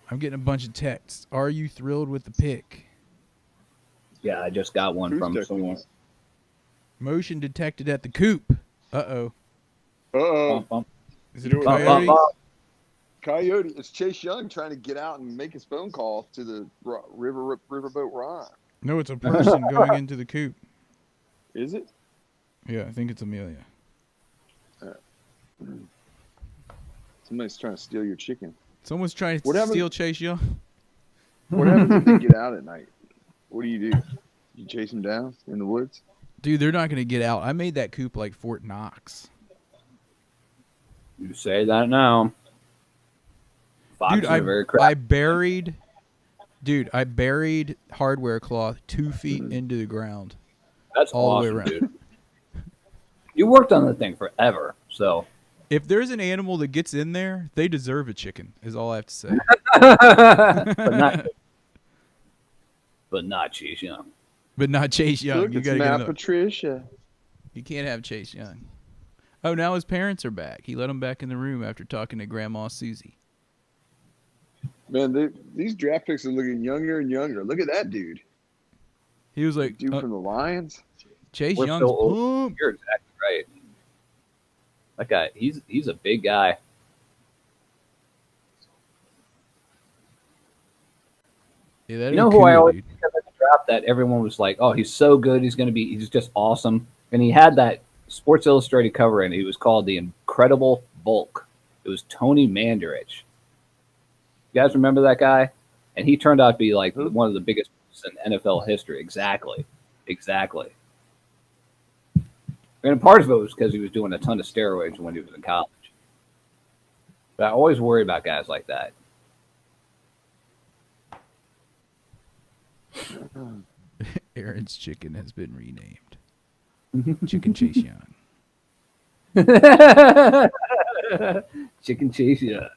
I'm getting a bunch of texts. Are you thrilled with the pick? Yeah, I just got one Who's from texting someone. us? Motion detected at the coop. Uh-oh. Uh-oh. Is it You a know what- coyote? Coyote. It's Chase Young trying to get out and make his phone call to the Riverboat Ron. No, it's a person going into the coop. Is it? Yeah, I think it's Amelia. Somebody's trying to steal your chicken. Someone's trying to What happened- steal Chase Young. What happens if they get out at night? What do? You chase them down in the woods? Dude, they're not going to get out. I made that coop like Fort Knox. You say that now. Foxes Dude, are very I crafty. buried hardware cloth 2 feet into the ground. That's all the way awesome, around. dude. You worked on the thing forever, so If there's an animal that gets in there, they deserve a chicken. Is all I have to say. but not Chase Young. But not Chase Young. Look, You it's gotta get Matt another. Patricia. You can't have Chase Young. Oh, now his parents are back. He let them back in the room after talking to Grandma Susie. Man, these draft picks are looking younger and younger. Look at that dude. He was like, Dude from the Lions. Chase We're Young's so old. pumped. You're exactly right. That guy, he's a big guy. Yeah, that You know is who cool, I always dude. think of in the draft that everyone was like, oh, he's so good. He's just awesome. And he had that Sports Illustrated cover and he was called the Incredible Bulk. It was Tony Mandarich. You guys remember that guy? And he turned out to be like one of the biggest in NFL history. Exactly. And part of it was because he was doing a ton of steroids when he was in college. But I always worry about guys like that. Aaron's chicken has been renamed. Chicken Chase Young. Chicken Chase, yeah.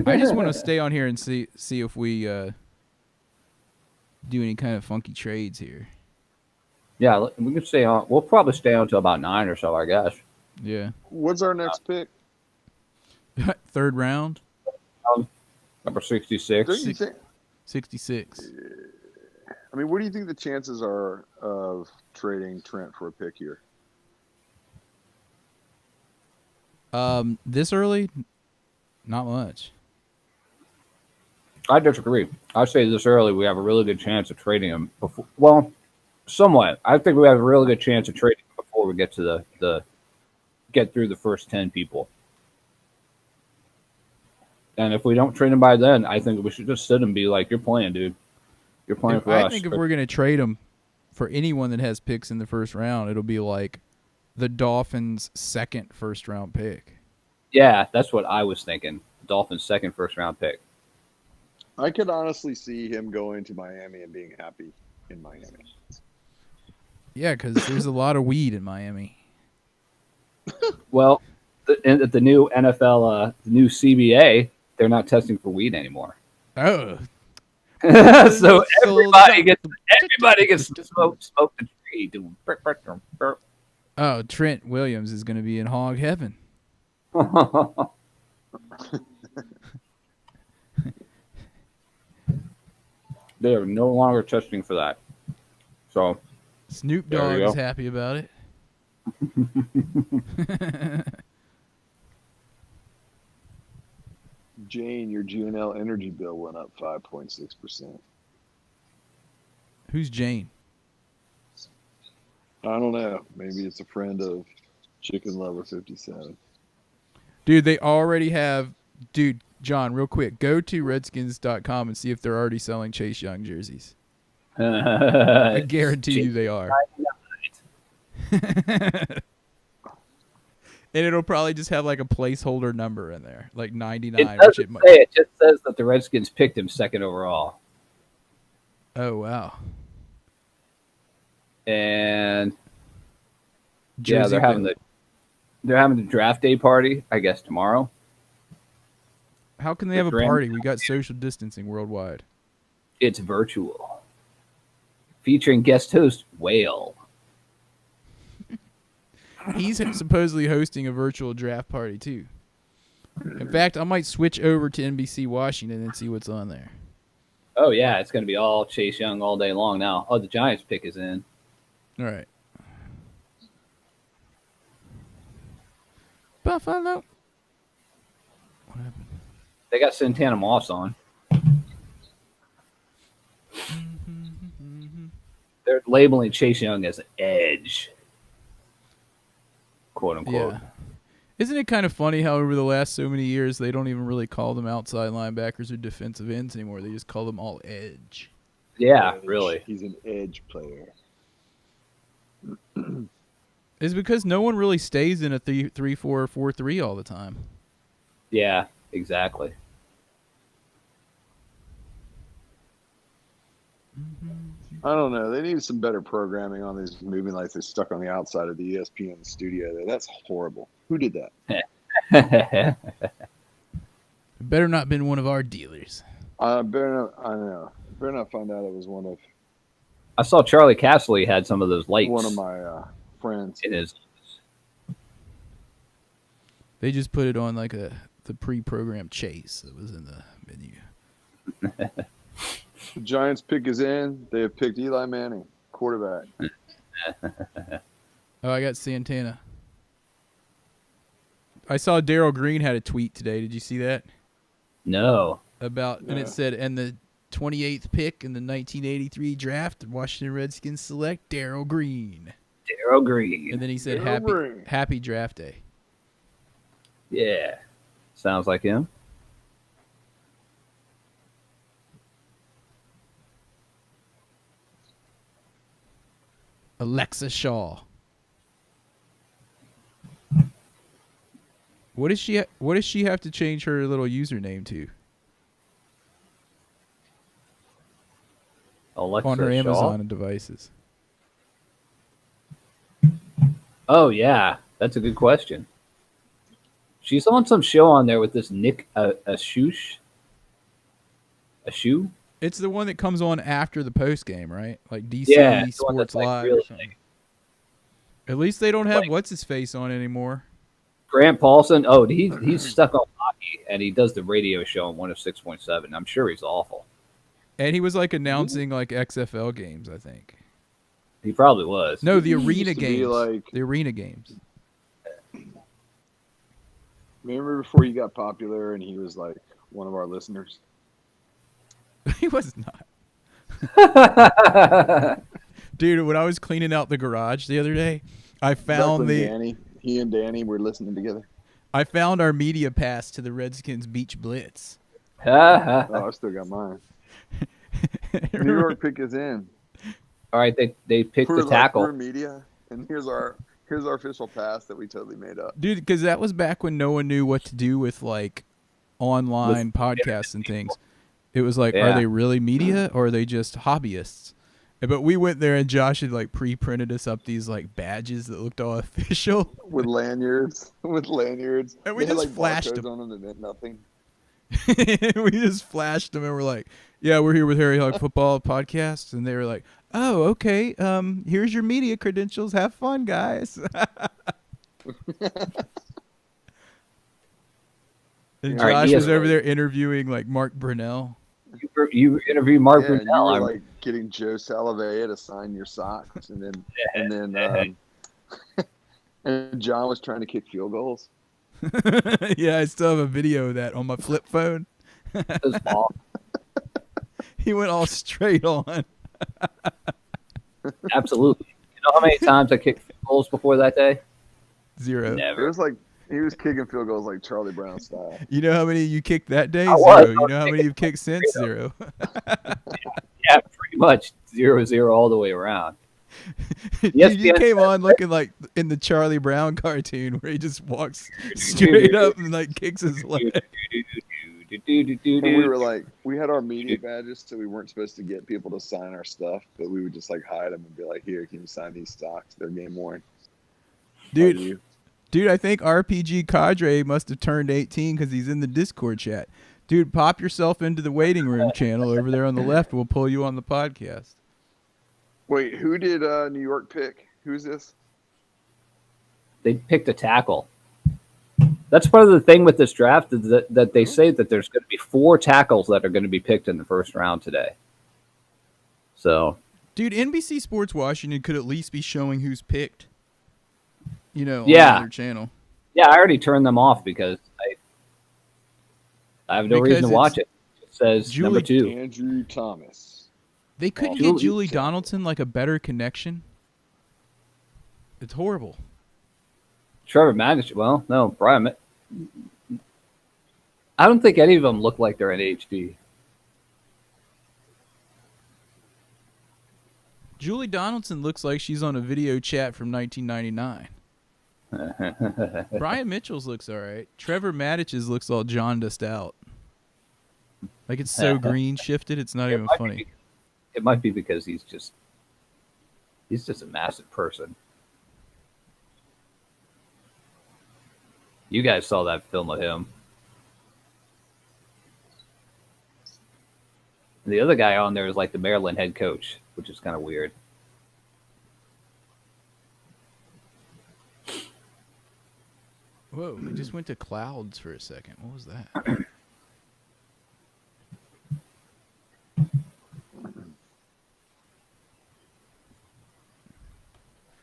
I just want to stay on here and see if we do any kind of funky trades here. Yeah, we can stay on. We'll probably stay on until about 9 or so, I guess. Yeah. What's our next pick? Third round, Number 66. Don't you think? 66. I mean, what do you think the chances are of trading Trent for a pick here? This early, not much. I disagree. I'd say this early we have a really good chance of trading him before. Well, somewhat. I think we have a really good chance of trading him before we get to get through the first 10 people. And if we don't trade him by then, I think we should just sit and be like, "You're playing, dude. You're playing for us." I think if we're gonna trade him for anyone that has picks in the first round, it'll be like the Dolphins' second first round pick. Yeah, that's what I was thinking. Dolphins' second first round pick. I could honestly see him going to Miami and being happy in Miami. Yeah, because there's a lot of weed in Miami. Well, at the new NFL, the new CBA, they're not testing for weed anymore. Oh, So everybody gets to smoke the tree. Doing burp, burp, burp, burp. oh, Trent Williams is gonna be in hog heaven. They are no longer testing for that. So Snoop There Dogg you is go. happy about it. Jane, your GNL energy bill went up 5.6%. Who's Jane? I don't know. Maybe it's a friend of Chicken Lover 57. Dude, they already have. Dude, John, real quick, go to Redskins.com and see if they're already selling Chase Young jerseys. I guarantee you they are. And it'll probably just have like a placeholder number in there, like 99. It which doesn't it might. say. It just says that the Redskins picked him second overall. Oh wow. And Jersey yeah, they're having the draft day party, I guess, tomorrow. How can they have a Grand- party? We got social distancing worldwide. It's virtual. Featuring guest host Whale. He's supposedly hosting a virtual draft party too. In fact, I might switch over to NBC Washington and see what's on there. Oh yeah, it's gonna be all Chase Young all day long now. Oh, the Giants pick is in. All right. Buffalo. What happened? They got Santana Moss on. They're labeling Chase Young as an edge, quote unquote. Yeah. Isn't it kind of funny how over the last so many years they don't even really call them outside linebackers or defensive ends anymore? They just call them all edge. Yeah, Edge. really. He's an edge player. It's because no one really stays in a 3-4 or 4-3 all the time. Yeah, exactly. I don't know. They need some better programming on these moving lights. They're stuck on the outside of the ESPN studio there. That's horrible. Who did that? It better not been one of our dealers. I know. Better not find out it was one of I saw Charlie Castley had some of those lights my friends. in his. They just put it on like the pre-programmed chase that was in the menu. The Giants pick is in. They have picked Eli Manning, quarterback. Oh, I got Santana. I saw Darryl Green had a tweet today. Did you see that? No. And it said, and the 28th pick in the 1983 draft, the Washington Redskins select Darryl Green. Darryl Green. And then he said, Darryl Green. happy draft day. Yeah. Sounds like him. Alexa Shaw. What does she have to change her little username to? Alexa On her Shaw? Amazon devices. Oh, yeah. That's a good question. She's on some show on there with this Nick Ashoosh. Ashoo? It's the one that comes on after the post game, right? Like DC Yeah, it's the one Sports that's, like, Live really or something. At least they don't have what's his face on anymore. Grant Paulson. Oh, he's stuck on hockey, and he does the radio show on 106.7. I'm sure he's awful. And he was like announcing like XFL games, I think. He probably was. No, the He arena used to be games. like- The arena games. Remember before he got popular and he was like one of our listeners? He was not. Dude, when I was cleaning out the garage the other day, I found He and Danny were listening together. I found our media pass to the Redskins Beach Blitz. Oh, I still got mine. New York pick is in. All right, they picked We're the tackle. We're media, and here's our official pass that we totally made up. Dude, because that was back when no one knew what to do with like online podcasts and things. It was like, Yeah. are they really media or are they just hobbyists? But we went there and Josh had like pre-printed us up these like badges that looked all official. With lanyards. And we They had, just like, flashed barcodes them. on them that meant nothing. We just flashed them and we're like, yeah, we're here with Harry Hog Football Podcast. And they were like, oh, okay. Here's your media credentials. Have fun, guys. And All right, Josh was ESPN. over there interviewing like Mark Brunell. You interviewed Mark Yeah, and you Brunell. were like getting Joe Salavea to sign your socks, and then and John was trying to kick field goals. Yeah, I still have a video of that on my flip phone. His ball. He went all straight on. Absolutely. You know how many times I kicked field goals before that day? 0. It Never. was like he was kicking field goals like Charlie Brown style. You know how many you kicked that day? I was. 0. You know how many you've kicked since? 0. Yeah, pretty much 0-0 all the way around. Dude, you ESPN came said- on looking like in the Charlie Brown cartoon where he just walks straight up and like kicks his leg. And we were like, we had our media badges, so we weren't supposed to get people to sign our stuff, but we would just like hide them and be like, "Here, can you sign these socks? They're game worn." Dude, Love you. Dude, I think RPG Cadre must have turned 18 because he's in the Discord chat. Dude, pop yourself into the waiting room channel over there on the left. We'll pull you on the podcast. Wait, who did New York pick? Who's this? They picked a tackle. That's part of the thing with this draft is that they say that there's going to be 4 tackles that are going to be picked in the first round today. So, Dude, NBC Sports Washington could at least be showing who's picked. You know, Yeah. on their channel. yeah, I already turned them off because I have no Because reason to it's watch it. It says number 2. Andrew Thomas. They couldn't Julie- get Julie Donaldson like a better connection. It's horrible. Trevor Maddox. Well, no, Brian. I don't think any of them look like they're in HD. Julie Donaldson looks like she's on a video chat from 1999. Brian Mitchell's looks all right. Trevor Madditch's looks all jaundiced out. Like it's so green shifted, it's not even funny. It might be because he's just a massive person. You guys saw that film of him. And the other guy on there is like the Maryland head coach, which is kind of weird. Whoa, we just went to clouds for a second. What was that?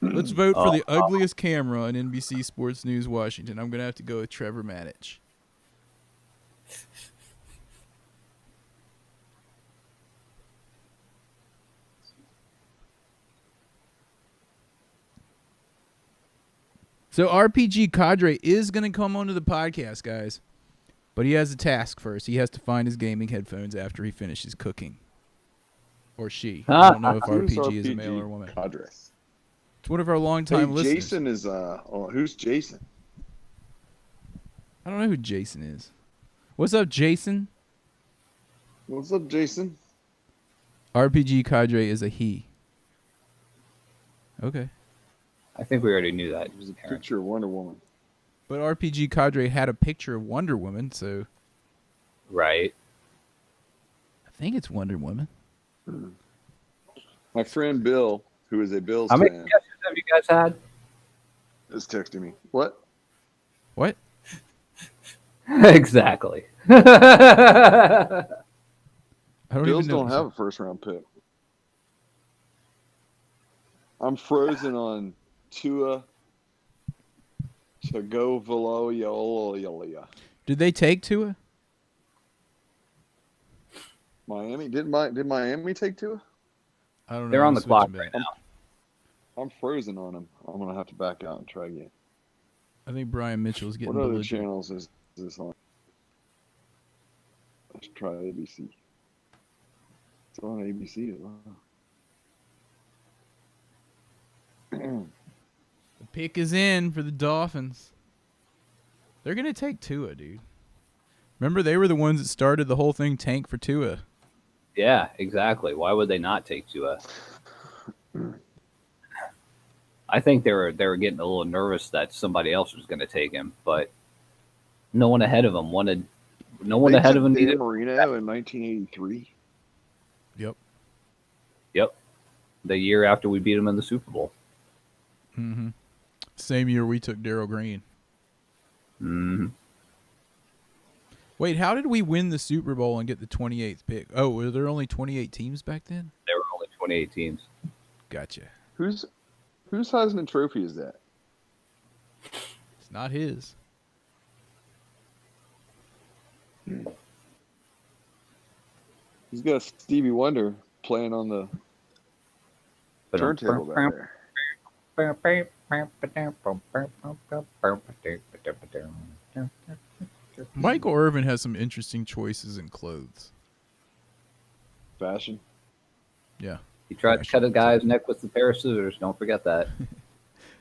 Let's vote for the ugliest camera on NBC Sports News Washington. I'm going to have to go with Trevor Manich. So RPG Cadre is going to come onto the podcast, guys. But he has a task first. He has to find his gaming headphones after he finishes cooking. Or she. I don't know if Who's RPG is a male or a woman. Cadre? It's one of our longtime listeners. Jason is who's Jason? I don't know who Jason is. What's up, Jason? What's up, Jason? RPG Cadre is a he. Okay. I think we already knew that. It was a parent. Picture of Wonder Woman. But RPG Cadre had a picture of Wonder Woman, so Right. I think it's Wonder Woman. My friend Bill, who is a Bills How many fan, guesses have you guys had? is texting me. What? What? Exactly. I don't Bills even know. don't have a first round pick. I'm frozen on Tua Tagovailoa. Did they take Tua? Miami did Miami take Tua? I don't know. They're on I'm the clock switching right back. now. I'm frozen on him. I'm gonna have to back out and try again. I think Brian Mitchell's getting What other belligerent. channels is this on? Let's try ABC. It's on ABC as well. The pick is in for the Dolphins. They're going to take Tua, dude. Remember, they were the ones that started the whole thing tank for Tua. Yeah, exactly. Why would they not take Tua? I think they were getting a little nervous that somebody else was going to take him, but no one ahead of him wanted. No one They ahead took of him Dan needed. Marino in 1983. Yep. Yep, the year after we beat him in the Super Bowl. Mm-hmm. Same year we took Darryl Green. Mm-hmm. Wait, how did we win the Super Bowl and get the 28th pick? Oh, were there only 28 teams back then? There were only 28 teams. Gotcha. Whose Heisman Trophy is that? It's not his. He's got Stevie Wonder playing on the turntable back there. Michael Irvin has some interesting choices in clothes. Fashion. Yeah. He tried to cut a guy's neck with a pair of scissors. Don't forget that.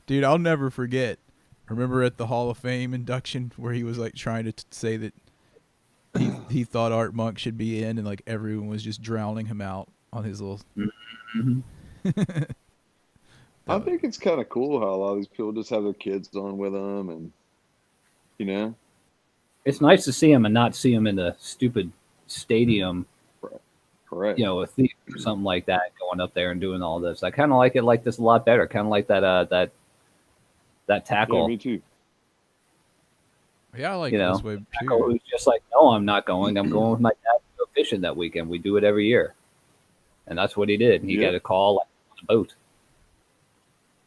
Dude, I'll never forget. Remember at the Hall of Fame induction where he was like trying to say that he thought Art Monk should be in, and like everyone was just drowning him out on his little. Mm-hmm. I think it's kind of cool how a lot of these people just have their kids on with them, and you know, It's nice to see him and not see him in the stupid stadium, correct. you know, a theater or something like that, going up there and doing all this. I kind of like it like this a lot better. Kind of like that Yeah, tackle. me too. Yeah, I like You it know, this way tackle too. who's just like, no, I'm not going. I'm going with my dad to go fishing that weekend. We do it every year, and that's what he did. He Yeah. got a call like, on the boat.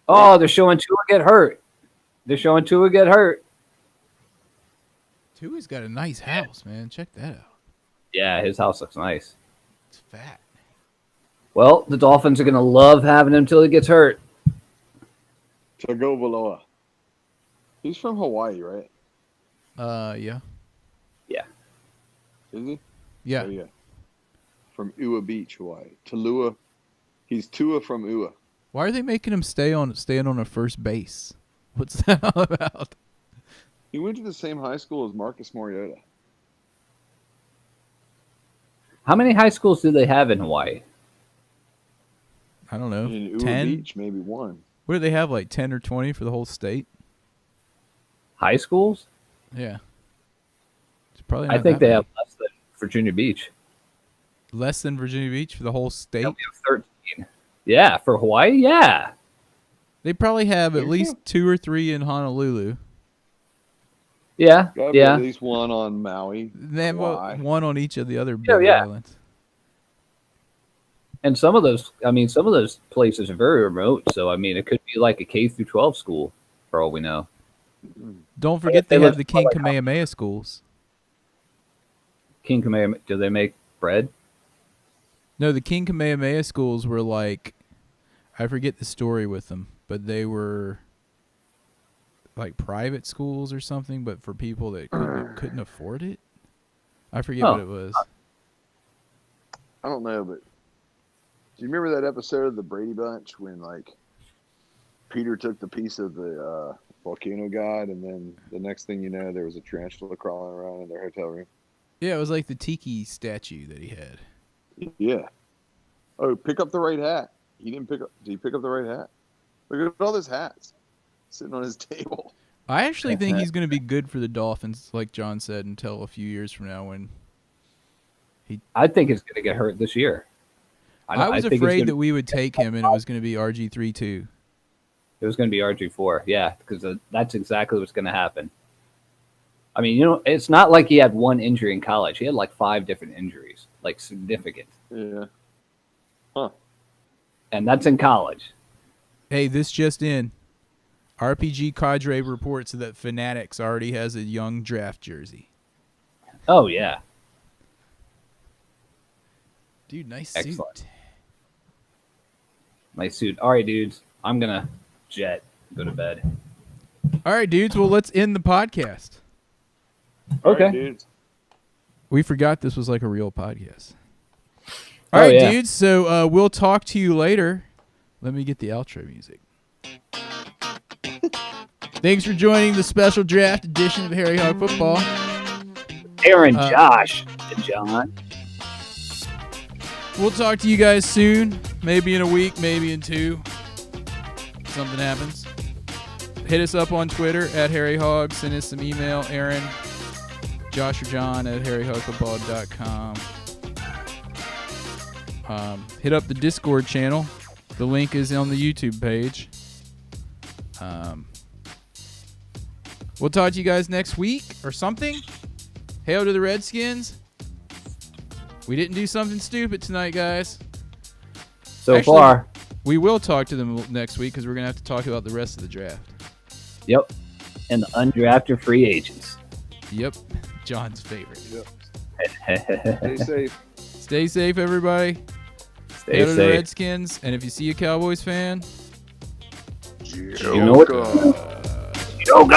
Oh, they're showing Tua get hurt. They're showing Tua get hurt. Tua's got a nice house, man. Check that out. Yeah, his house looks nice. It's fat. Well, the Dolphins are going to love having him till he gets hurt. Tagovailoa. He's from Hawaii, right? Yeah. Is he? Yeah. Oh, yeah. From Ua Beach, Hawaii. Talua. He's Tua from Ua. Why are they making him staying on a first base? What's that all about? He went to the same high school as Marcus Mariota. How many high schools do they have in Hawaii? I don't know. In Ua 10? Beach, maybe one. What do they have, like 10 or 20 for the whole state? High schools? Yeah. It's probably I not think that they many. have less than Virginia Beach. Less than Virginia Beach for the whole state. Yeah, we have 13. Yeah, for Hawaii, yeah. They probably have at Think least so? 2 or 3 in Honolulu. Yeah, Gotta be yeah. at least one on Maui. They have Hawaii. one on each of the other big yeah. islands. And some of those places are very remote. So, I mean, it could be like a K through 12 school for all we know. Don't forget they they have look the King like Kamehameha schools. King Kamehameha, do they make bread? No, the King Kamehameha schools were like, I forget the story with them, but they were like private schools or something, but for people that couldn't afford it. I forget what it was. I don't know, but do you remember that episode of the Brady Bunch when like Peter took the piece of the volcano god, and then the next thing you know, there was a tarantula crawling around in their hotel room? Yeah, it was like the tiki statue that he had. Yeah. Oh, pick up the right hat. He didn't pick up. Did he pick up the right hat? Look at all those hats sitting on his table. I actually think he's going to be good for the Dolphins, like John said, until a few years from now when I think he's going to get hurt this year. I was think he's afraid gonna- that we would take him and it was going to be RG3-2. It was going to be RG4, yeah, because that's exactly what's going to happen. I mean, you know, it's not like he had one injury in college. He had like 5 different injuries, like significant. Yeah. Huh. And that's in college. Hey, this just in. RPG Cadre reports that Fanatics already has a young draft jersey. Oh, yeah. Dude, nice Excellent. suit. Nice suit. All right, dudes. I'm going to jet, go to bed. All right, dudes. Well, let's end the podcast. All Okay. right, dudes. We forgot this was like a real podcast. All right, yeah. dudes. So we'll talk to you later. Let me get the outro music. Thanks for joining the special draft edition of Harry Hog Football. Aaron, Josh, and John. We'll talk to you guys soon. Maybe in a week, maybe in 2. Something happens. Hit us up on Twitter at Harry Hog. Send us some email, Aaron, Josh, or John at harryhogfootball.com. Hit up the Discord channel. The link is on the YouTube page. We'll talk to you guys next week or something. Hail to the Redskins. We didn't do something stupid tonight, guys. So Actually, far. We will talk to them next week because we're going to have to talk about the rest of the draft. Yep. And the undrafted free agents. Yep. John's favorite. Yep. Stay safe. Stay safe, everybody. Stay Hail to the safe. Redskins. And if you see a Cowboys fan, You know what? Yo, go!